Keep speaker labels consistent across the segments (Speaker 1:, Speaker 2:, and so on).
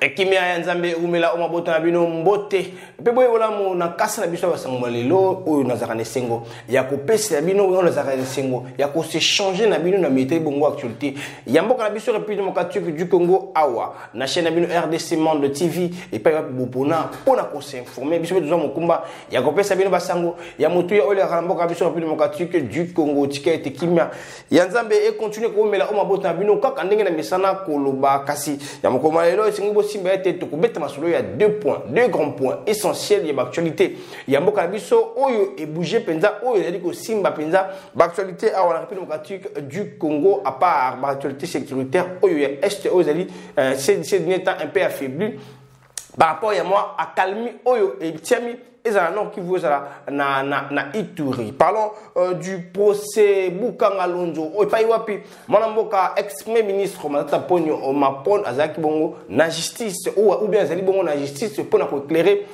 Speaker 1: Ekimia ya nzambe umela omabota na bino mbote pe boye wala mo na kasa na biso basango lelo oyo nazaka na sengo ya kopesa na bino oyo nazaka na sengo ya ko se changer na bino na mété bongo actualité ya mboka na biso République démocratique du Congo awa na chaîne na bino RDC Monde TV et pa bopona pona ko s'informer biso besoin mokumba ya kopesa bino basango ya motu ya ole ya mboka na biso République démocratique du Congo tikete kimia ya nzambe e continue ko umela omabota na bino kaka ndenge na misana koloba kasi ya mokoma lelo sengo simba ete tokubeta masolo ya deux grands points essentiels de l'actualité. Ya mboka na biso oyo e bouger penza oyo yali ko simba penza l'actualité à la République démocratique du Congo à part l'actualité sécuritaire oyo ya est oyo yali ces derniers temps un peu affaibli par rapport à moi à calmer oyo e tiami non qui vous na Ituri. Parlons du procès Bukanga Lonzo. Opaiwapi, Manamboka, ex-premier ministre, Matata Ponyo, Mapon, Azaki Bongo, na justice, ou bien Azali Bongo, na justice, pour éclairer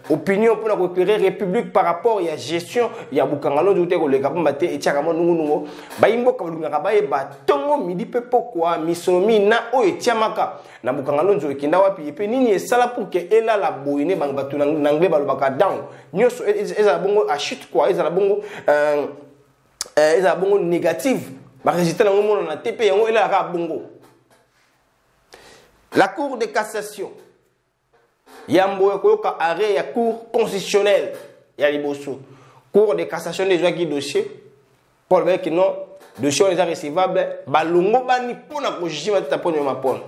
Speaker 1: opinion, pour éclairer République par rapport à la gestion, il y a Bukanga Lonzo, le Kapambate, et Tchakamo Nungunungo, Baimboka, Lungabaye, Batongo, Midi Pepokoa, Misomi, Na, O, et Tiamaka, na Bukanga Lonzo, et Kindawapi, et Penini, et Salapouke, et là, la Boine, Bangabatu, Nangbe, balobaka down nyoso ezala bongo a chute quoi ezala bongo négative ba résultat na moment na TP yango ela ka bongo la cour de cassation yambo koyoka arrêt ya cour constitutionnelle ya liboso cour de cassation des qui dossier pour le que non dossier est recevable balongo bani pona ko juger matata pona mapona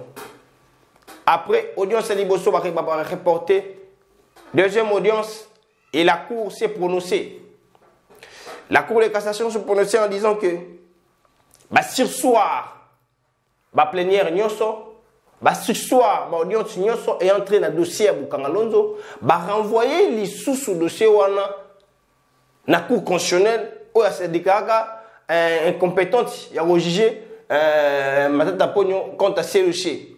Speaker 1: après audience liboso ba reporter. Deuxième audience, et la Cour s'est prononcée. La Cour de cassation s'est prononcée en disant que sur soir, plénière nyoso, sur soir, audience nyoso est entré dans le dossier à Bukanga Lonzo, renvoyer les sous dossier wana na Cour constitutionnelle où elle s'est déclarée incompétente, il y a jugé Matata Pogno contre ces dossiers.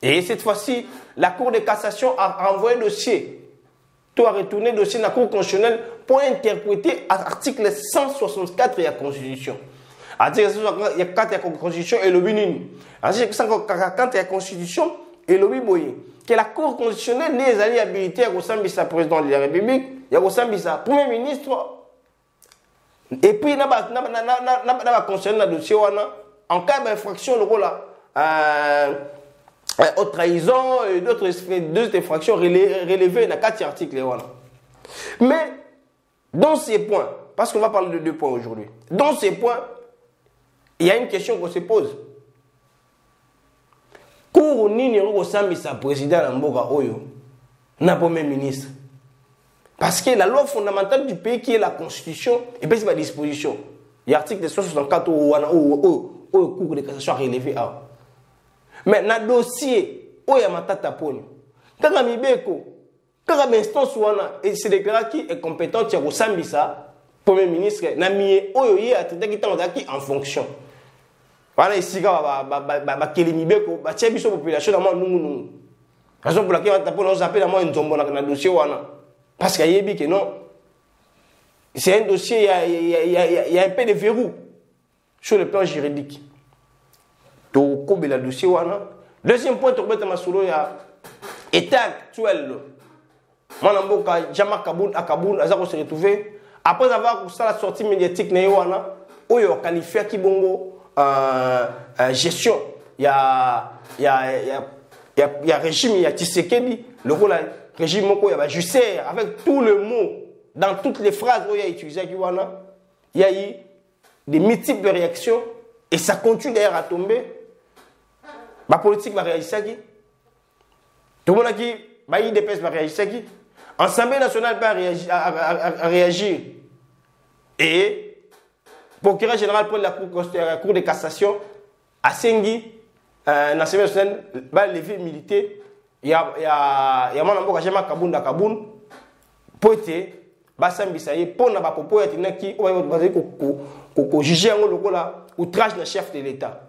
Speaker 1: Et cette fois-ci, la Cour de cassation a renvoyé le dossier. Tout a retourné le dossier dans la Cour constitutionnelle pour interpréter l'article 164 de la Constitution. L'article 164 de la Constitution est le binini. L'article 140 de la Constitution est le biboye. Que la Cour constitutionnelle n'est allée habilitée à Rossambisa, président de la République, à Rossambisa, premier ministre. Et puis, il y a concerné le dossier en cas d'infraction, le rôle là. Haute trahison et d'autres infractions relevées dans 4 articles. Mais dans ces points, parce qu'on va parler de 2 points aujourd'hui, dans ces points, il y a une question qu'on se pose. Cour nini sa président Mboka Oyo n'a pas même ministre. Parce que la loi fondamentale du pays qui est la Constitution et puis c'est ma disposition. Il y a l'article 164 où Cour de cassation relevé à. Mais dans le dossier, où il y a Matata Pony, quand il y a une instance où c'est déclaré qui est compétent, il y a Rossambisa, premier ministre, il y a qui en fonction. Voilà, ici, il y a une population dans le monde. La raison pour laquelle on appelle une zombo dans le dossier. Parce qu'il y a que non. C'est un dossier, il y a un peu de verrou sur le plan juridique. Deuxième point, l'état actuel. Manamboka, Jama Kaboun, Akaboun, Azako se retrouvé. Après avoir la sortie médiatique, où il a qualifié Kibongo gestion. Il y a régime, il y a Tshisekedi, le rôle régime, il y a Jusser, avec tout le mot, dans toutes les phrases où il a utilisé il y a eu des multiples réactions et ça continue d'ailleurs à tomber. La politique va réagir. Tout le monde a dit, l'IDPS va réagir. L'Assemblée nationale va réagir. Et le procureur général pour la Cour de cassation, à Sengi, l'Assemblée nationale va lever militaire. Il y a Manamboka Jama Kaboun da Kaboun. Pour être, Bassambisaye, pour n'a pas pour être qui va juger outrage de chef de l'État.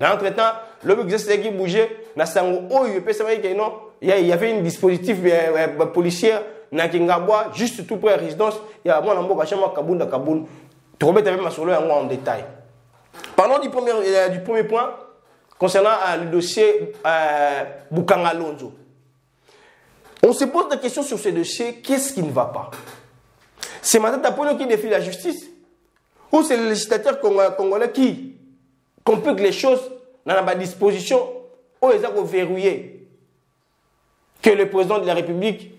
Speaker 1: Entre-temps, le but c'est qu'il bougeait, il y avait un dispositif policier juste tout près de la résidence. Il y a un Kaboun en détail. Parlons du premier point, concernant le dossier Bukanga Lonzo. On se pose des questions sur ce dossier. Qu'est-ce qui ne va pas? C'est Matata Ponyo qui défie la justice? Ou c'est le législateur congolais qui complique les choses dans la disposition où ils ont verrouillé que le président de la République,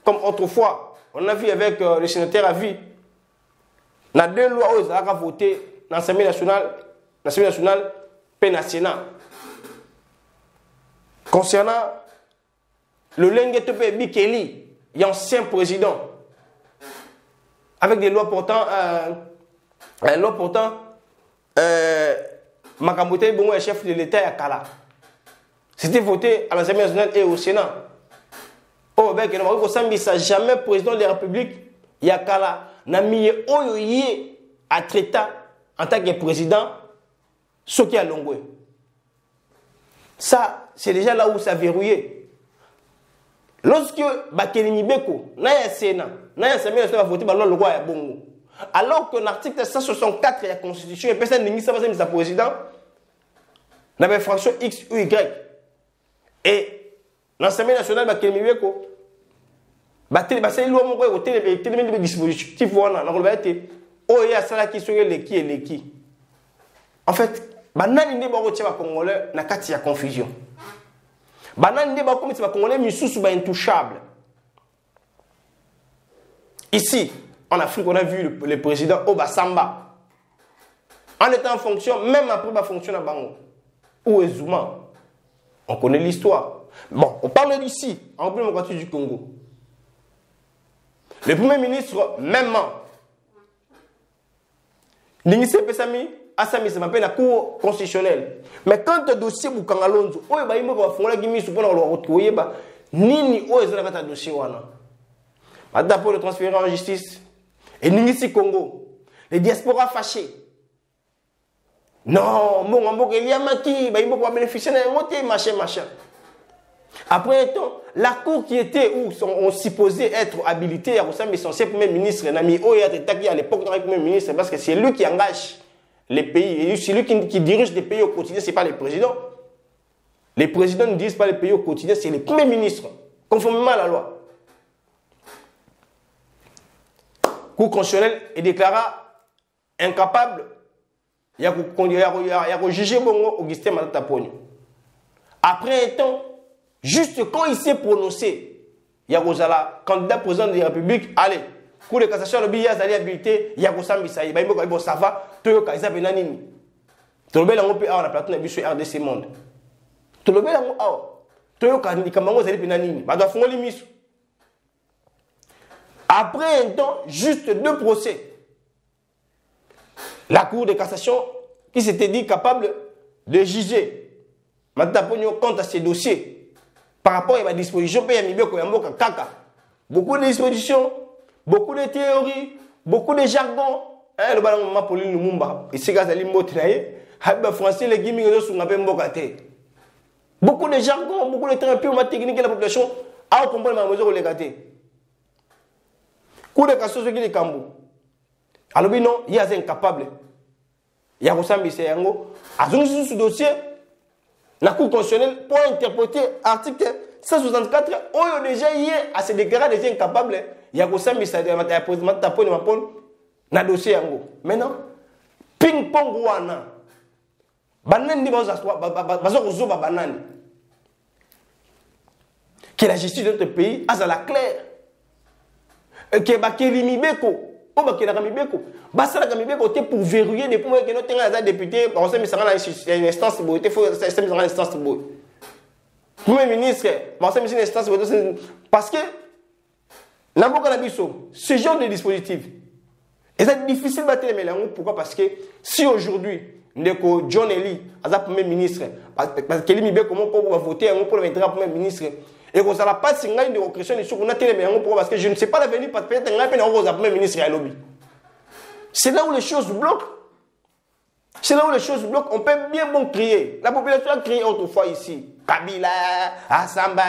Speaker 1: comme autrefois, on a vu avec le sénateur à vie, dans 2 lois où ils ont voté dans l'Assemblée nationale, paix nationale. Concernant le Lengetepe Bikeli, l'ancien président, avec des lois portant Makambote Bongo est chef de l'État à Kala. C'était voté à l'Assemblée nationale et au Sénat. Oh, ben, jamais président de la République, Yakala, n'a mis Oyoye à traiter en tant que président, ce qui a Longwe. Ça, c'est déjà là où ça verrouillé. Lorsque Bakeli Beko, n'a Sénat, n'a Assemblée nationale a voté par le loi à Bongo. Alors que l'article 164 de la Constitution, et personne n'est pas président, dans la fraction X ou Y. Et l'Assemblée nationale, Bakeli Beko, c'est une loi qui a été des dispositifs. En fait, banani ne ba kotia ba congolais na kati ya confusion. Banani ne ba komiti ba congolais misusu ba intouchable. Ici, en Afrique, on a vu le président Obasamba. En étant en fonction, même après ba fonction à Bango. Ou Ezuma. On connaît l'histoire. Bon, on parle d'ici, en République démocratique du Congo. Le premier ministre, même, Ningise Pesami, Assami, ça m'appelle la Cour constitutionnelle. Mais quand le dossier Bukanga Lonzo, il y a un dossier pour le retrouver, Nini, il y a un dossier. Maintenant, pour le transférer en justice, et Ningisi Congo, les diasporas fâchés. Non, il y a un qui va bénéficier d'un moté, machin. Après un temps, la cour qui était où on supposait être habilité à ressemble censé premier ministre, Nami Oyataki à l'époque dans le premier ministre, parce que c'est lui qui engage les pays, et c'est lui qui dirige les pays au quotidien, ce n'est pas les présidents. Les présidents ne dirigent pas les pays au quotidien, c'est les premiers ministres, conformément à la loi. Cour constitutionnelle est déclaré incapable, il y a jugé Bongo Augustin Matata Ponyo. Après un temps, juste quand il s'est prononcé, il y a Rosala, candidat président de la République, allez, Cour de cassation, le billet a habilité, il y a Rossam Bissaï, ça va, Toyo Kaisa Benanini. Tolobé la mope à la plateau de RDC Monde. Tolobé la mope à Toyo Kamango Zali Benanini, Bada Fongoli Misu. Après un temps, juste 2 procès. La Cour de cassation qui s'était dit capable de juger Matata Ponyo quant à ces dossiers par rapport à la disposition beaucoup de dispositions, beaucoup de théories, beaucoup de jargon. Le ballon m'a poli Lumumba. Et c'est gazali motraye. Habba français les gimmi de son appel mbokate. Beaucoup de jargon, beaucoup de terrains purement techniques de la population a comprendre ma mesure les gâtés. Coup de cassation qui les cambou. Alors non, il y a des incapables. Il y a Rossam Bissayango. A ce dossier, la Cour constitutionnelle pour interpréter l'article 164, on déjà hier à se déclarer des incapables. Il y a Rossam Bissayango, na dossier yango. Maintenant, ping-pong wana. Banani bazo banani. Que la justice de notre pays a la claire. Que Bakeli Mibeko. Oh, bah, pour verrouiller des points que notre député, on s'est mis à une instance, il faut s'est mis à une instance. Premier ministre, on s'est mis à une instance parce que ce genre de dispositif, c'est difficile de battre les mélanges. Pourquoi? Parce que si aujourd'hui, John Eli, premier ministre, parce qu'il m'a dit comment on va voter pour le premier ministre. Et vous n'allez pas signer une déclaration de qu'on a télé parce que je ne sais pas l'avenir parce que peut-être un premier ministre à lobby. C'est là où les choses bloquent. C'est là où les choses bloquent. On peut bien bon crier. La population a crié autrefois ici. Kabila, Assamba,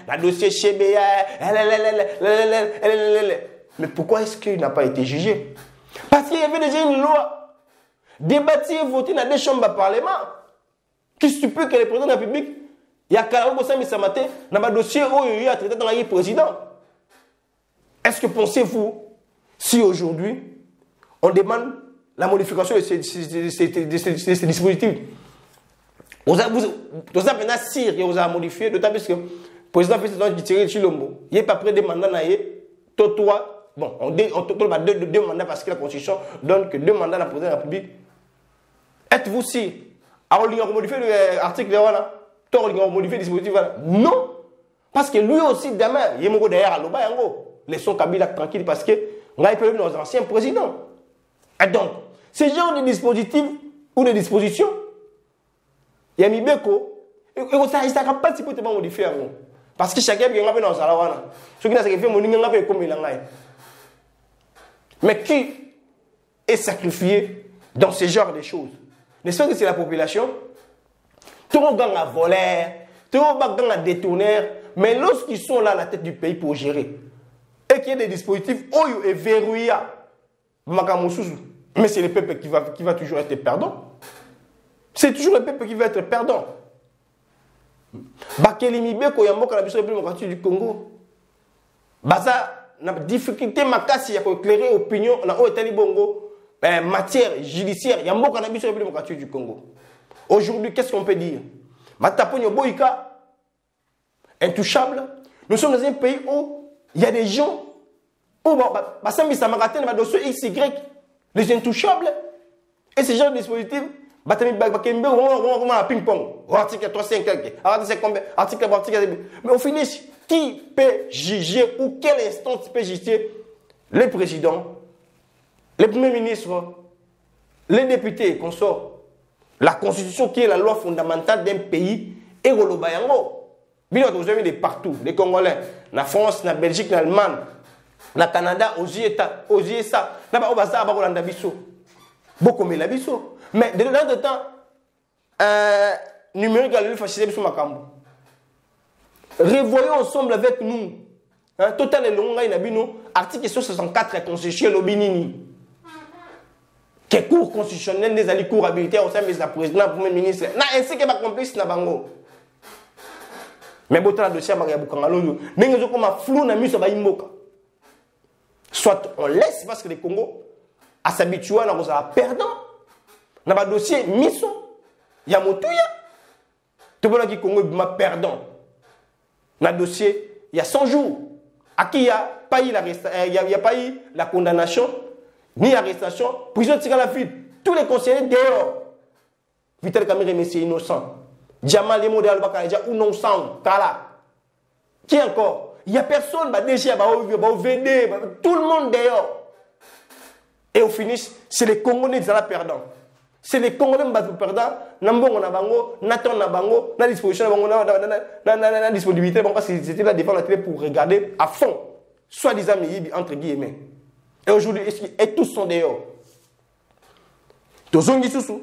Speaker 1: la dossier Chebea, mais pourquoi est-ce qu'il n'a pas été jugé? Parce qu'il y avait déjà une loi débattue et votée dans des chambres de parlement. Qu'est-ce que tu peux que le président de la République, il y a Kalao Sami Samate, dans le dossier où il y a traité dans le président. Est-ce que pensez-vous, si aujourd'hui, on demande la modification de ces dispositifs, vous avez maintenant Sire, vous avez modifié, d'autant plus que le président fait tirer Chilombo. Il n'y a pas près de mandats, toi, bon, on a deux mandats parce que la Constitution donne que 2 mandats dans le président de la République. Êtes-vous si on a modifié l'article là, on a modifié le dispositif là? Non, parce que lui aussi demain, il est derrière à l'Oba Yango. Laissons Kabila tranquille parce que on a eu nos anciens présidents. Et donc, ce genre de dispositif ou de dispositions, il y a Mibeko, et ça ne sera pas si peut modifier. Parce que chacun vient dans la Salawana. Ce qui n'a pas fait mon nom comme il a. Mais qui est sacrifié dans ce genre de choses? N'est-ce pas que c'est la population? Tout le monde a volé, tout le monde a détourné, mais lorsqu'ils sont là à la tête du pays pour gérer, et qu'il y a des dispositifs où il est verrouillé, mais c'est le peuple qui va toujours être perdant. C'est toujours le peuple qui va être perdant. Bakeli Mibeko Yamboka la démocratique du Congo. Baza na difficulté makasi ya éclairer opinion na Otali Bongo matière judiciaire Yamboka la démocratique du Congo. Aujourd'hui, qu'est-ce qu'on peut dire? Mataponyo Boïka intouchable. Nous sommes dans un pays où il y a des gens où Basami Samarate na dossier XY les intouchables et ce genre de dispositif ping-pong, article 3.5, article. Mais au finish, qui peut juger ou quelle instance peut juger les présidents, les premiers ministres, les députés qu'on sort? La constitution qui est la loi fondamentale d'un pays et le Bayango. Bien vous avez de partout, les Congolais, la France, la Belgique, l'Allemagne, la Canada, aux USA, là-bas au Baza, à Bisso. Beaucoup mais la Bisso. Mais de l'autre temps, numérique a le fascisme sur ma cambo. Revoyons ensemble avec nous. Total et long, article 164 de la Constitution, l'Obinini. Que cours constitutionnel des alliés cours habilités au sein de la présidente, premier ministre. Ainsi que ma complice na bango. Mais bon, le dossier Maria Bukangalo, n'est-ce pas comme flou na mis sur Baïmoka. Soit on laisse parce que le Congo a s'habitué à la perdant. Dans le dossier Miso, il y a Motuya. Tout le monde qui Congo est perdant. Dans le dossier, il y a 100 jours. À qui il n'y a pas eu la condamnation, ni l'arrestation, prison de la fuite. Tous les conseillers dehors. Vital Kamere, monsieur innocent. Diamant, les mots de Albaka, déjà, ou non sang, Kala. Qui encore? Il n'y a personne, déjà, VD, tout le monde dehors. Et au finish, c'est les Congolais qui sont perdants. C'est les Congolais qui sont perdants. Nambongo na bango, Nathan na bango, na disposition na bango, na disponibilité, parce que c'était là devant la télé pour regarder à fond. Soi-disant, entre guillemets. Et aujourd'hui, et tous sont dehors. Tozongi susu.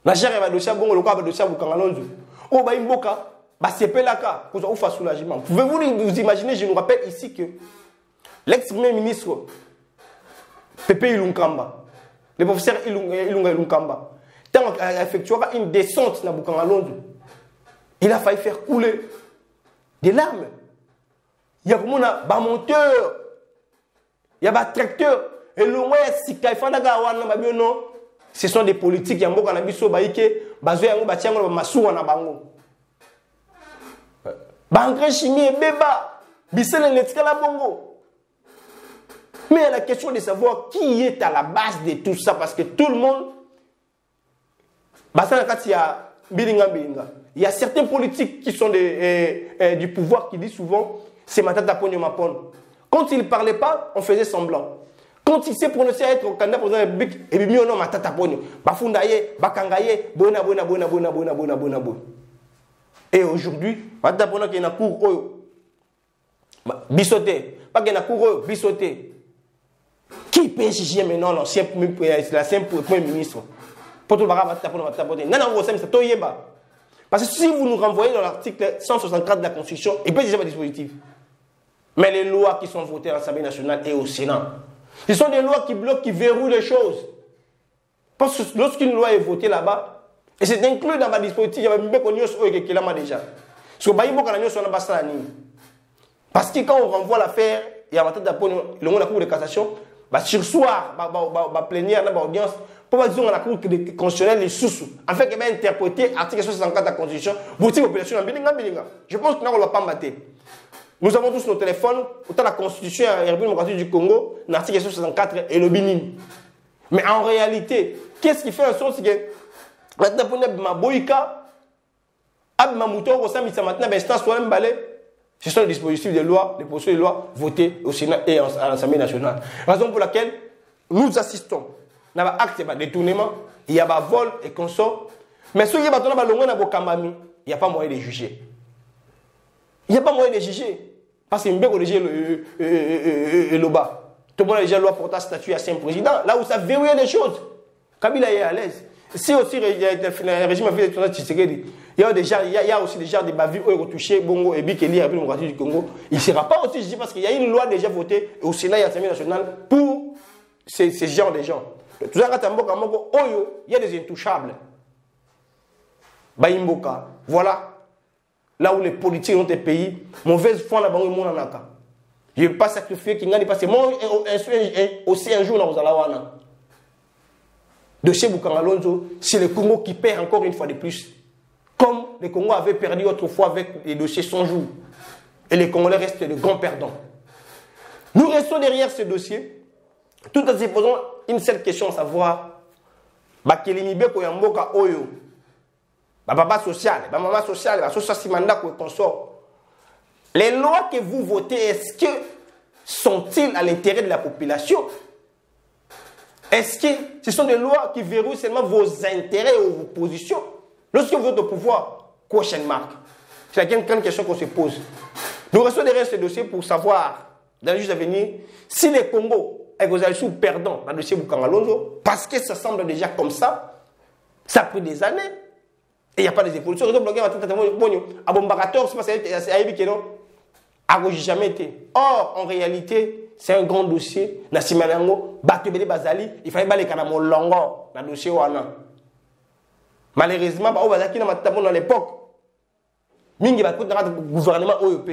Speaker 1: La gère va dossier bongo, le cas va dossier Bukangalonzo. Oh, bah, imboka, bah, c'est pelaka, pour faire soulagement. Pouvez-vous vous imaginer, je nous rappelle ici que l'ex-premier ministre, Pepe Ilunkamba, le professeur Ilunkamba, tant qu'il a effectué une descente dans Bukangalonzo, il a failli faire couler des larmes. Il y a vraiment un monteur, il y a un tracteur, et le moins, si ce sont des politiques qui ont beaucoup de choses qui ont bango. Bangre chimie et béba, bisele letkala bongo. Mais la question de savoir qui est à la base de tout ça, parce que tout le monde, il y a certains politiques qui sont du pouvoir qui disent souvent, c'est Matata Ponyo Mapon. Quand il ne parlait pas, on faisait semblant. Quand il s'est prononcé à être candidat pour la République, et bien non, Matata Ponyo. Bafundaye, Bakangaye, bona. Et aujourd'hui, Matata Ponyo qui est dans la cour, bissoté. Pas qu'il y a cour, bissoté. Qui peut juger maintenant l'ancien premier ministre? Pour tout le monde, Matata Ponyo. Non, c'est Toyeba. Parce que si vous nous renvoyez dans l'article 164 de la Constitution, il peut déjà pas dispositif. Mais les lois qui sont votées à l'Assemblée nationale et au Sénat, ce sont des lois qui bloquent, qui verrouillent les choses. Parce que lorsqu'une loi est votée là-bas, Et c'est inclus dans ma dispositif. Il y a même qu'on y est qui là déjà. Parce que Baïbo Kananyo son ambassade. Parce que quand on renvoie l'affaire, il y a un matin d'appel, le monde de la Cour de cassation, sur soir, plénière, audience, pour dire que la Cour constitutionnelle est sous. En fait, il va interpréter l'article 64 de la Constitution, vous dites population en Bilinga. Je pense que nous ne va pas mater. Nous avons tous nos téléphones, autant la Constitution et la République démocratique du Congo, l'article 64 et le Bénin. Mais en réalité, qu'est-ce qui fait en sorte que maintenant, pour ma boïka, ma mouton, ce sont les dispositifs de loi, les procédures de loi votés au Sénat et à l'Assemblée nationale. Raison pour laquelle nous assistons à un acte de détournement, il y a un vol et consort. Mais ceux qui ont il n'y a pas moyen de juger. Il n'y a pas moyen de juger. Parce qu'il y a le bas. Tout le monde a déjà loi portant statut à Saint-Président. Là où ça verrouille des choses. Kabila est à l'aise. Si aussi le régime a fait des tournages Tshisekedi, il y a aussi déjà des bavures qui ont touché Bongo et Bikeli, la République démocratique du Congo. Il ne sera pas aussi jugé parce qu'il y a une loi déjà votée au Sénat et à l'Assemblée nationale pour ces genres de gens. Tout ça, il y a des intouchables. Baïmboka, voilà. Là où les politiques dans tes pays, mauvaise foi là-bas, ils n'ont pas. Je ne vais pas sacrifier qui n'a pas. C'est moi aussi un jour dans Zalawana. De chez Bukangalonzo, c'est le Congo qui perd encore une fois de plus. Comme le Congo avait perdu autrefois avec les dossiers 100 jours. Et les Congolais restent de grands perdants. Nous restons derrière ce dossier, tout en se posant une seule question, à savoir, Bakelimibe Koyamboka Oyo, Baba social, Maman social, Simanda consort. Les lois que vous votez, est-ce que sont-ils à l'intérêt de la population? Est-ce que ce sont des lois qui verrouillent seulement vos intérêts ou vos positions? Lorsque vous êtes au pouvoir, question marque. C'est la grande question qu'on se pose. Nous restons derrière ce dossier pour savoir, dans les jours à venir, si les Congo est sous perdant dans le dossier Bukangalonzo, parce que ça semble déjà comme ça a pris des années, et il n'y a pas des évolutions. Jamais été. Or, en réalité, c'est un grand dossier. Il fallait aller dans le dossier. Malheureusement, dans l'époque, le gouvernement OEP.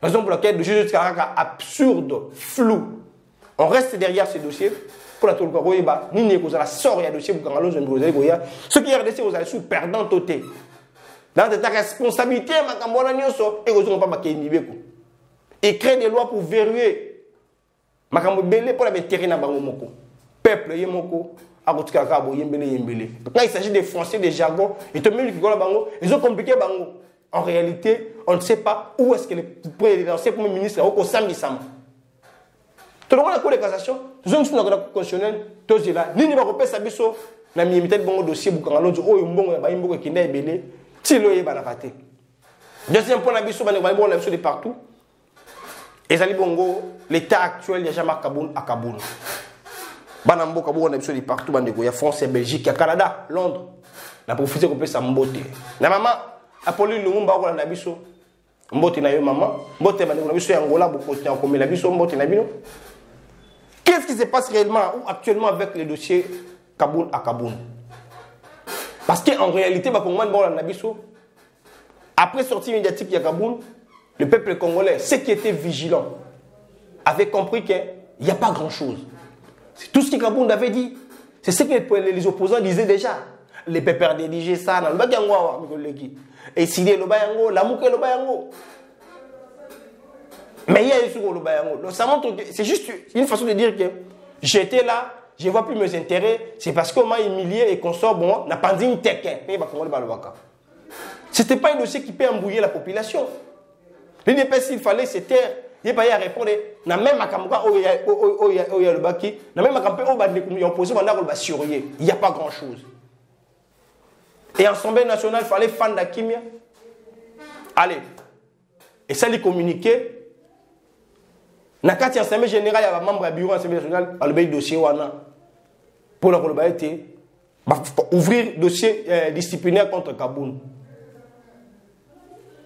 Speaker 1: Raison pour laquelle le juge est absurde, flou. On reste derrière ce dossier. Pour la Tolkoïba, ni ne la sort et dossier pour ceux qui RDC vous allez sous perdant toté. Dans ta responsabilité, et créer des lois pour verrouiller. Pour la mettre na bango moko. Peuple yemoko. Quand il s'agit des Français, des jargons, ils ont compliqué bango. En réalité, on ne sait pas où est-ce que l'ancien Premier ministre est au Sami Sama. Tout le monde a la Cour de cassation, nous sommes dans la Cour constitutionnelle, tous les là, ni ne va pas faire ça, na mi bon dossier pour quand l'autre oh mbongo ya baimbo qui n'est belé, tilo ye bana raté. Deuxième point, la biso bana bon la biso de partout. Et zali bongo, l'état actuel il y a jamais Kaboul à Kaboul. Bana mboka bon la biso de partout bande il y a France et Belgique, il y a Canada, Londres. Na profiter qu'on peut sa mbote. Na maman Apolline Lumumba ko na biso. Mbote na yo maman, mbote bana na biso ya Angola boko ti en comme la biso mbote na bino. Qu'est-ce qui se passe réellement ou actuellement avec les dossiers Kaboul à Kaboul? Parce qu'en réalité, après sortie médiatique de Kaboul, le peuple congolais, ceux qui étaient vigilants, avaient compris qu'il n'y a pas grand-chose. C'est tout ce que Kaboul avait dit. C'est ce que les opposants disaient déjà. Les pépères dédigés, ça, et si les lobayango, la mouke lobayango. Mais il y a eu ça montre que c'est juste une façon de dire que j'étais là, je ne vois plus mes intérêts, c'est parce qu'on m'a humilié et qu'on sort, bon, n'a pas dit une tequin. Ce n'était pas un dossier qui peut embrouiller la population. L'INPS, s'il fallait se taire, il n'y a pas à répondre. Il n'y a pas grand-chose. Et l'Assemblée nationale, il fallait fan d'Akimia. Allez. Et ça, les communiquer. Nakati Assemblée générale, il y a un membre du bureau de l'Assemblée nationale, il y a un dossier pour la ouvrir un dossier disciplinaire contre Kaboul.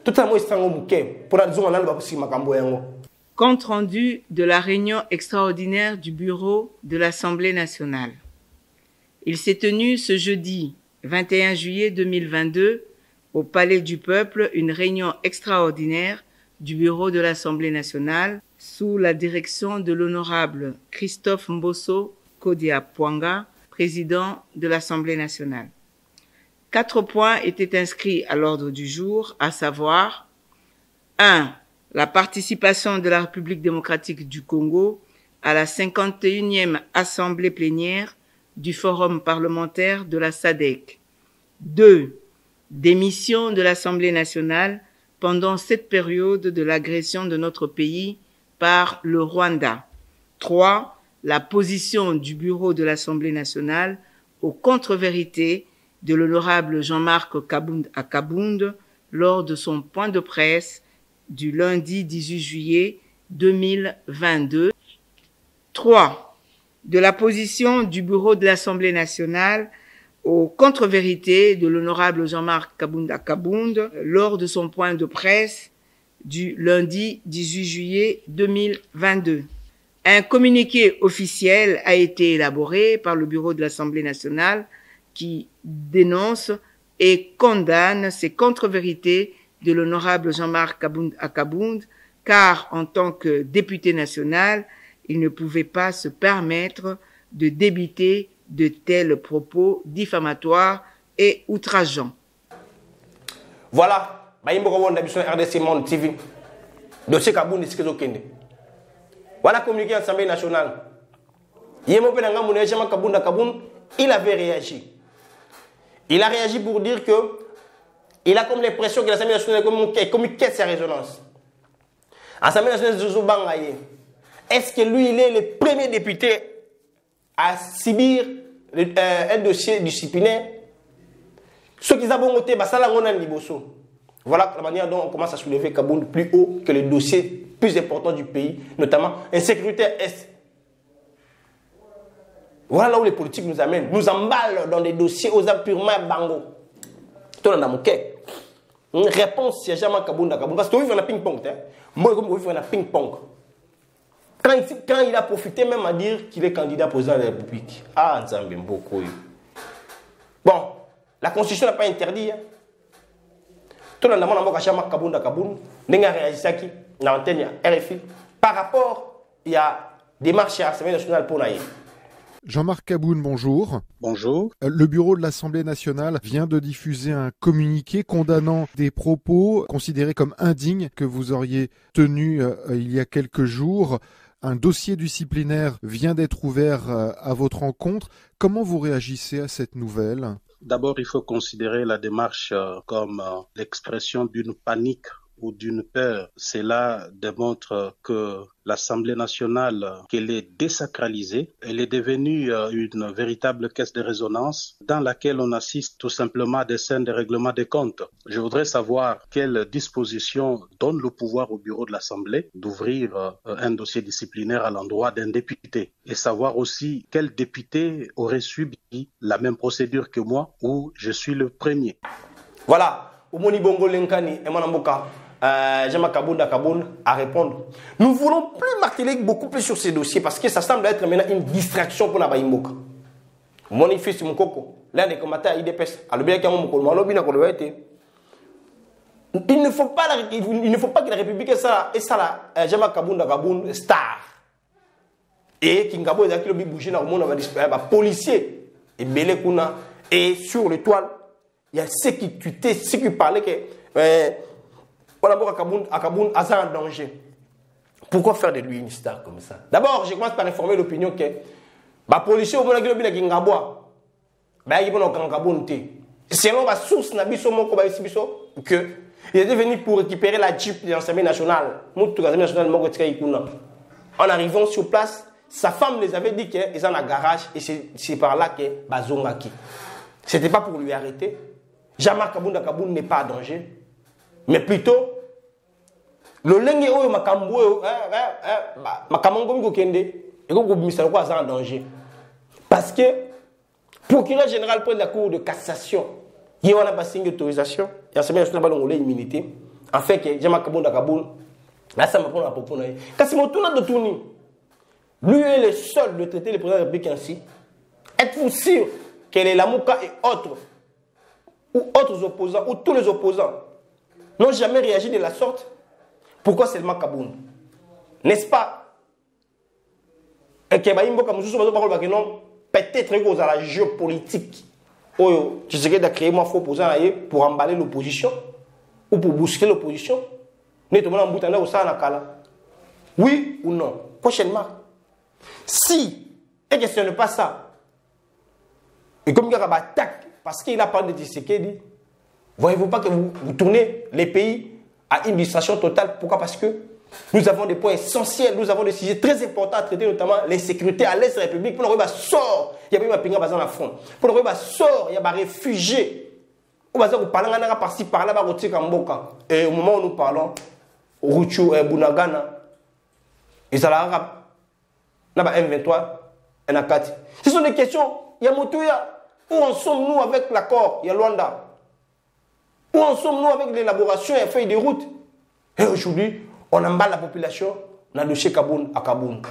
Speaker 1: Totalement extraordinaire. Pour la disons,
Speaker 2: compte rendu de la réunion extraordinaire du bureau de l'Assemblée nationale. Il s'est tenu ce jeudi 21 juillet 2022, au Palais du Peuple, une réunion extraordinaire du bureau de l'Assemblée nationale sous la direction de l'honorable Christophe Mbosso Kodia-Pwanga, président de l'Assemblée nationale. 4 points étaient inscrits à l'ordre du jour, à savoir 1. La participation de la République démocratique du Congo à la 51e Assemblée plénière du Forum parlementaire de la SADC. 2. Démission de l'Assemblée nationale pendant cette période de l'agression de notre pays par le Rwanda. 3. La position du bureau de l'Assemblée nationale aux contre-vérités de l'honorable Jean-Marc Kabound Akabound lors de son point de presse du lundi 18 juillet 2022. 3. De la position du bureau de l'Assemblée nationale aux contre-vérités de l'honorable Jean-Marc Kabound Akabound lors de son point de presse du lundi 18 juillet 2022. Un communiqué officiel a été élaboré par le bureau de l'Assemblée nationale qui dénonce et condamne ces contre-vérités de l'honorable Jean-Marc Kabound Akabound, car en tant que député national, il ne pouvait pas se permettre de débiter de tels propos diffamatoires et outrageants.
Speaker 1: Voilà, RDC Monde TV. Dossier Kabound Kende. Voilà communiqué à l'Assemblée nationale. Il avait réagi. Il a réagi pour dire que il a comme l'impression que l'Assemblée nationale est comme une caisse à résonance. L'Assemblée nationale, est-ce que lui, il est le premier député à subir un dossier disciplinaire? Ceux qui ont voté, voilà la manière dont on commence à soulever Kabound plus haut que les dossiers plus importants du pays, notamment insécurité est. Voilà là où les politiques nous amènent. Nous emballent dans des dossiers aux purement bango. Tout le monde une réponse, c'est jamais Kabound Akabound. Parce que oui, on a ping-pong. Moi, comme on a ping-pong. Quand il a profité même à dire qu'il est candidat président de la République. Ah, Nzambe beaucoup. Bon, la Constitution n'a pas interdit. Tout le monde a dit Kabound Akabound. N'est-ce pas réagi ça qui dans l'antenne RFI par rapport il y a des marches à l'Assemblée nationale pour naïe.
Speaker 3: Jean-Marc Kabound, bonjour.
Speaker 4: Bonjour.
Speaker 3: Le bureau de l'Assemblée nationale vient de diffuser un communiqué condamnant des propos considérés comme indignes que vous auriez tenus il y a quelques jours. Un dossier disciplinaire vient d'être ouvert à votre encontre. Comment vous réagissez à cette nouvelle?
Speaker 4: D'abord, il faut considérer la démarche comme l'expression d'une panique ou d'une peur. Cela démontre que l'Assemblée nationale, qu'elle est désacralisée, elle est devenue une véritable caisse de résonance dans laquelle on assiste tout simplement à des scènes de règlement des comptes. Je voudrais savoir quelle disposition donne le pouvoir au bureau de l'Assemblée d'ouvrir un dossier disciplinaire à l'endroit d'un député et savoir aussi quel député aurait subi la même procédure que moi où je suis le premier.
Speaker 1: Voilà. Omoni Bongo Lenkani et Manamboka. Jean-Marc Kabound Akabound à répondre. Nous voulons plus marteler beaucoup plus sur ces dossiers parce que ça semble être maintenant une distraction pour Nabaye Mboka. Mon fils Mokoko, l'un des combattants IDPS, il ne faut pas que la République ait ça Jean-Marc Kabound Akabound star. Et Kingabo est qui bouger dans le monde, on va disparaître. Policier et Belé Kuna et sur l'étoile, il y a ceux qui tuaient, ceux qui parlaient que Akabound a en danger. Pourquoi faire de lui une star comme ça? D'abord, je commence par informer l'opinion que les policiers au Monaglo Bina Kingaboa, selon ma source, que il est venu pour récupérer la Jeep de l'Assemblée nationale. En arrivant sur place, sa femme les avait dit qu'ils sont dans le garage et c'est par là que Bazongaki. Ce n'était pas pour lui arrêter. Jean-Marc Kabound Akabound n'est pas en danger. Mais plutôt, le lenge oyo makambo makambo kende et ko bimisa ko en danger parce que procureur général près de la cour de cassation il y a pas signe d'autorisation il y a semaine nationale balongolé immunité en fait que Jean-Marc Kabound Akabound là ça me prend la propos kasi motuna de tourni lui est le seul de traiter le président de la République ainsi. Êtes-vous sûr que les Lamouka et autres ou autres opposants, ou tous les opposants, n'ont jamais réagi de la sorte, pourquoi seulement Kaboun? N'est-ce pas? Et que peut-être que vous avez la géopolitique. Tu sais qu'il a créé un faux opposant pour emballer l'opposition ou pour bousculer l'opposition. Oui ou non? Prochainement. Si, et que ce n'est pas ça, et comme il y a une attaque, parce qu'il a parlé de Tshisekedi, voyez-vous pas que vous tournez les pays à une distraction totale? Pourquoi? Parce que nous avons des points essentiels, nous avons des sujets très importants à traiter, notamment l'insécurité à l'Est de la République. Pour le sort, il y a des gens dans la front. Pour le sort, il y a des réfugiés. Vous parlez par-ci, par-là, et au moment où nous parlons, Ruchu et Bunagana, ils allaient arabe, M23 et Nakati. Ce sont des questions, il y a Moutouya. Où en sommes-nous avec l'accord? Il y a Luanda. Où en sommes-nous avec l'élaboration et la feuille de route? Et aujourd'hui, on emballe la population dans le dossier Kaboun à Kaboun.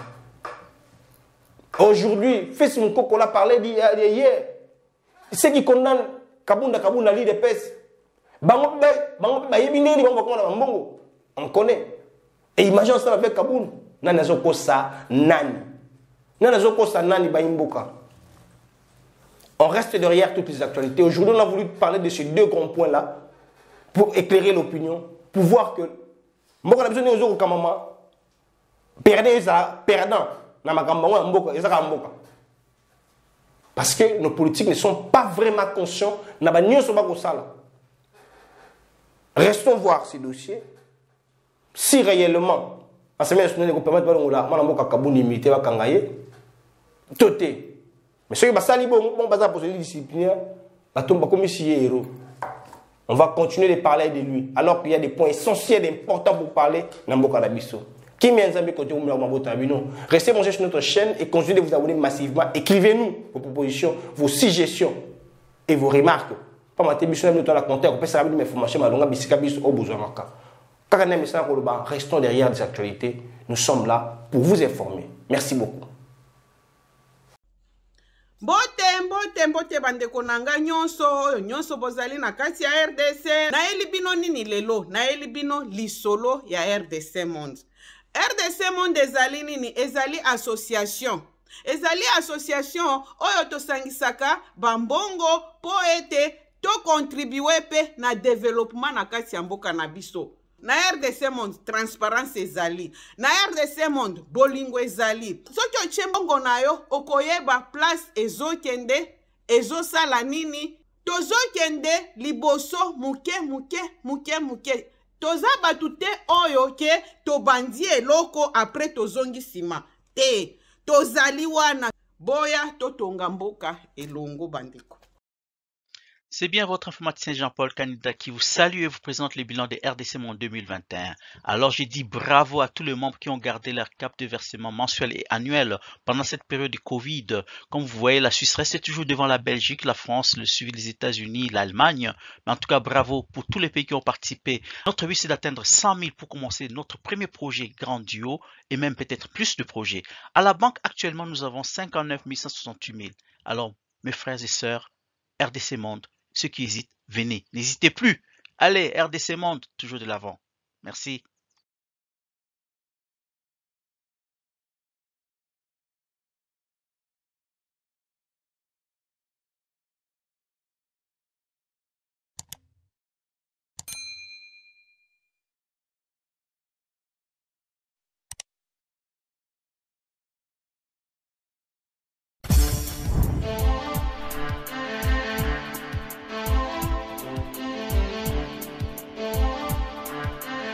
Speaker 1: Aujourd'hui, Fils Moukoko l'a parlé hier. Ceux qui condamnent Kaboun à Kaboun dans l'île de Pes, on connaît. Et imagine ça avec Kaboun. Nanazoko sa nani. Nanazoko sa nani baimboka. On reste derrière toutes les actualités. Aujourd'hui, on a voulu parler de ces deux grands points-là pour éclairer l'opinion, pour voir que moi, on a besoin de nous comme maman. Perdant. Parce que nos politiques ne sont pas vraiment conscients. Restons voir ces dossiers. Si réellement, mais ceux qui disciplinaire, on va continuer de parler de lui, alors qu'il y a des points essentiels et importants pour parler dans Mboka Nabiso. Restez branchés sur notre chaîne et continuez de vous abonner massivement. Écrivez-nous vos propositions, vos suggestions et vos remarques. Pas ma télévision, nous la compter, on peut savoir des informations, au besoin. Restons derrière les actualités. Nous sommes là pour vous informer. Merci beaucoup.
Speaker 5: Mbote bandeko nanga nyonso bozali na kati ya RDC naeli bino nini lelo naeli bino lisolo ya RDC Monde. RDC Monde ezali nini? Ezali association oyo tosangisaka bambongo po ete to contribuer pe na développement na kati ya mboka na biso. Na RDC Monde transparence ezali, na RDC Monde bolingo ezali. Soki otie mbongo na yo okoyeba place ezokende ezosala nini, tozokende liboso muke toza batu te oyo ke tobandi eloko apres tozongi sima te, tozali wana boya totonga mboka elongo bandeko.
Speaker 6: C'est bien votre informaticien Jean-Paul Canida qui vous salue et vous présente le bilan des RDC Monde 2021. Alors j'ai dit bravo à tous les membres qui ont gardé leur cap de versement mensuel et annuel pendant cette période de Covid. Comme vous voyez, la Suisse reste toujours devant la Belgique, la France, le suivi des États-Unis, l'Allemagne. Mais en tout cas, bravo pour tous les pays qui ont participé. Notre but, c'est d'atteindre 100 000 pour commencer notre premier projet Grandio et même peut-être plus de projets. À la banque, actuellement, nous avons 59 168 000. Alors, mes frères et sœurs, RDC Monde, ceux qui hésitent, venez, n'hésitez plus. Allez, RDC Monde, toujours de l'avant. Merci.